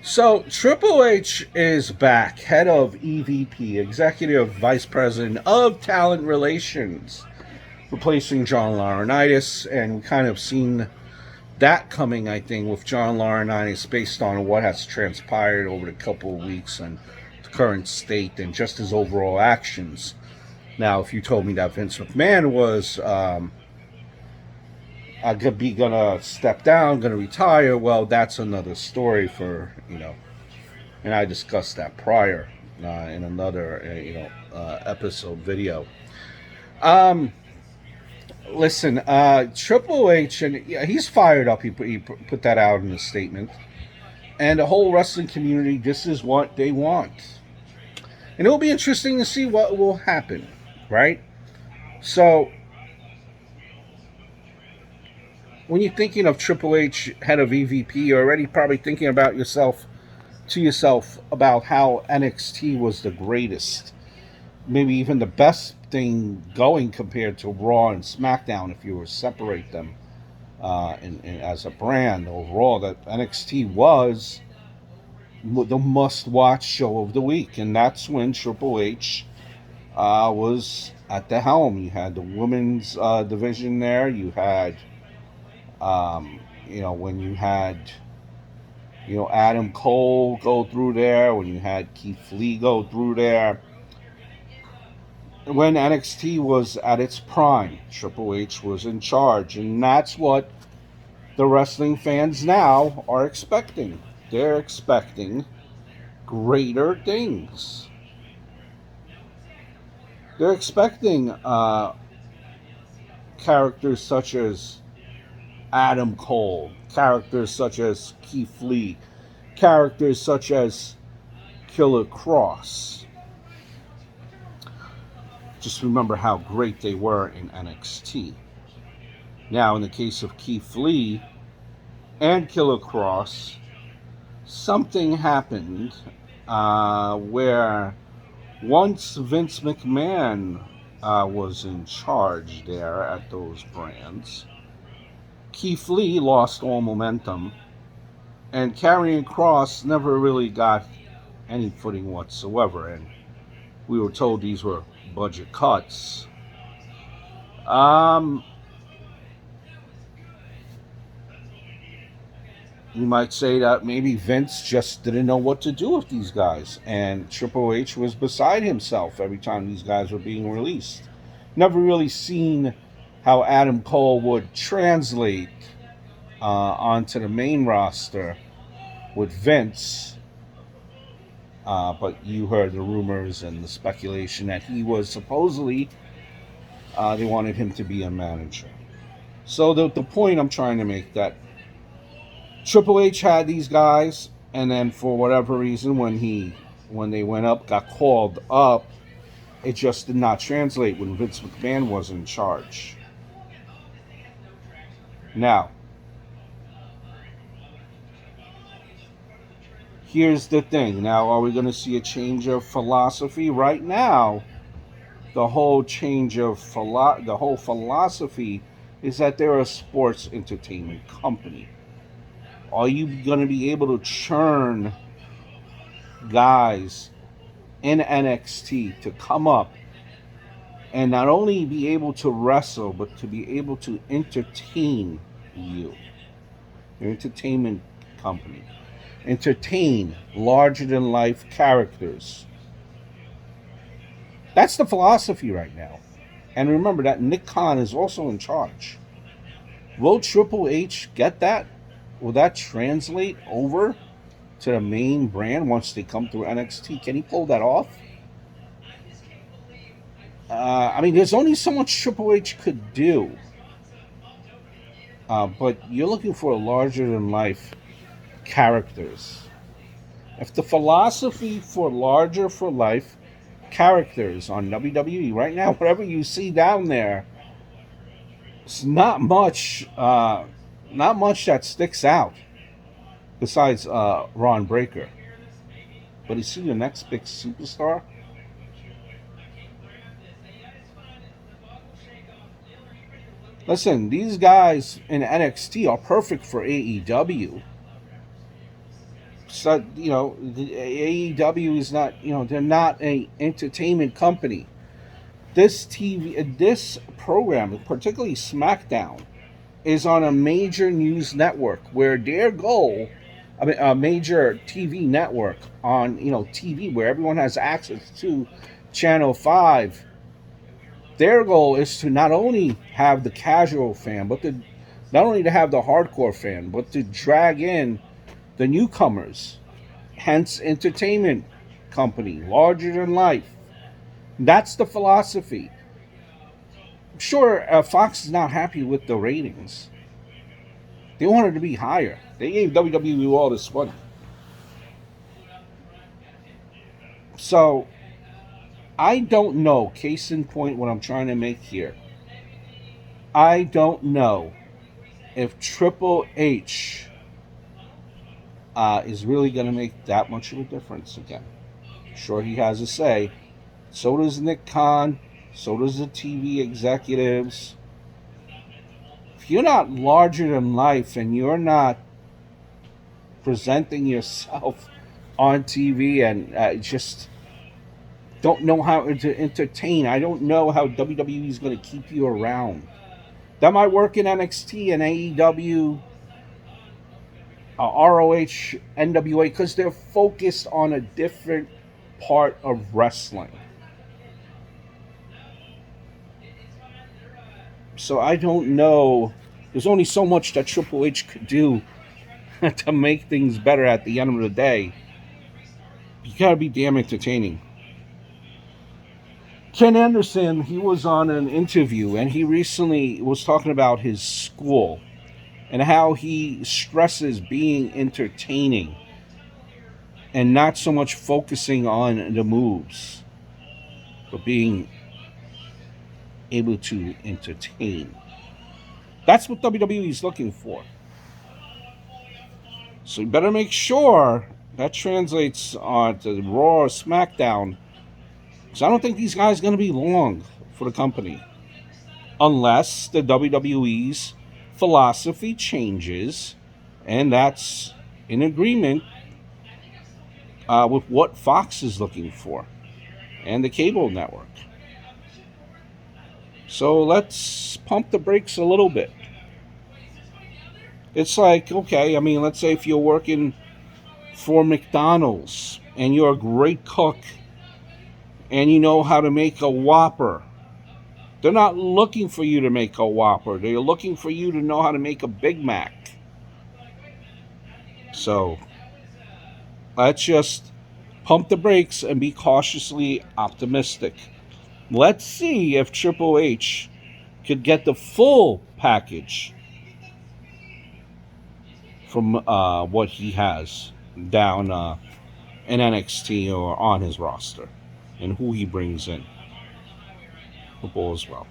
So Triple H is back, head of EVP, Executive Vice President of Talent Relations, replacing John Laurinaitis, and we kind of seen that coming, I think, with John Laurinaitis based on what has transpired over the couple of weeks and the current state and just his overall actions. Now, if you told me that Vince McMahon was gonna step down, gonna retire, well, that's another story for and I discussed that prior in another episode video. Um, Listen, Triple H, and yeah, he's fired up. He put that out in a statement, and the whole wrestling community. This is what they want, and it'll be interesting to see what will happen, right? So, when you're thinking of Triple H, head of EVP, you're already probably thinking about yourself about how NXT was the greatest, maybe even the best thing going compared to Raw and SmackDown if you were to separate them as a brand overall. That NXT was the must-watch show of the week, and that's when Triple H was at the helm. You had the women's division there. You had, when you had Adam Cole go through there, when you had Keith Lee go through there. When NXT was at its prime, Triple H was in charge, and that's what the wrestling fans now are expecting. They're expecting greater things. They're expecting characters such as Adam Cole, characters such as Keith Lee, characters such as Killer Cross. Just remember how great they were in NXT. Now, in the case of Keith Lee and Killer Cross, something happened where once Vince McMahon was in charge there at those brands, Keith Lee lost all momentum, and Karrion Kross never really got any footing whatsoever. And we were told these were budget cuts. You might say that maybe Vince just didn't know what to do with these guys, and Triple H was beside himself every time these guys were being released. Never really seen how Adam Cole would translate onto the main roster with Vince, but you heard the rumors and the speculation that he was supposedly, they wanted him to be a manager. So the point I'm trying to make, that Triple H had these guys, and then for whatever reason, when they went up, got called up, it just did not translate when Vince McMahon was in charge. Now, here's the thing. Now, are we going to see a change of philosophy? Right now, the whole philosophy is that they're a sports entertainment company. Are you going to be able to churn guys in NXT to come up and not only be able to wrestle, but to be able to entertain you? Your entertainment company. Entertain larger than life characters. That's the philosophy right now. And remember that Nick Khan is also in charge. Will Triple H get that? Will that translate over to the main brand once they come through NXT? Can he pull that off? There's only so much Triple H could do. But you're looking for larger than life characters. If the philosophy for larger for life characters on WWE right now, whatever you see down there, it's not much that sticks out besides Ron Breaker. But you see the next big superstar? Listen, these guys in NXT are perfect for AEW. So, the AEW is not, they're not a entertainment company. This program, particularly SmackDown, is on a major news network where their goal, I mean, a major TV network on, TV where everyone has access to Channel 5. Their goal is to not only have the casual fan, but to not only to have the hardcore fan, but to drag in the newcomers. Hence, entertainment company, larger than life. That's the philosophy. Sure, Fox is not happy with the ratings. They wanted to be higher. They gave WWE all this money. So I don't know. Case in point, what I'm trying to make here. I don't know if Triple H is really going to make that much of a difference again. Sure, he has a say. So does Nick Khan. So does the TV executives. If you're not larger than life and you're not presenting yourself on TV and just don't know how to entertain, I don't know how WWE is going to keep you around. That might work in NXT and AEW, ROH, NWA, because they're focused on a different part of wrestling. So I don't know. There's only so much that Triple H could do to make things better at the end of the day. You gotta be damn entertaining. Ken Anderson, he was on an interview and he recently was talking about his school and how he stresses being entertaining and not so much focusing on the moves, but being able to entertain. That's what WWE is looking for. So you better make sure that translates to Raw or SmackDown. Because I don't think these guys are going to be long for the company. Unless the WWE's philosophy changes, and that's in agreement with what Fox is looking for and the cable network. So let's pump the brakes a little bit. It's like, okay, I mean, let's say if you're working for McDonald's and you're a great cook and you know how to make a Whopper. They're not looking for you to make a Whopper. They're looking for you to know how to make a Big Mac. So let's just pump the brakes and be cautiously optimistic. Let's see if Triple H could get the full package from what he has down in NXT or on his roster and who he brings in. Hope all is well.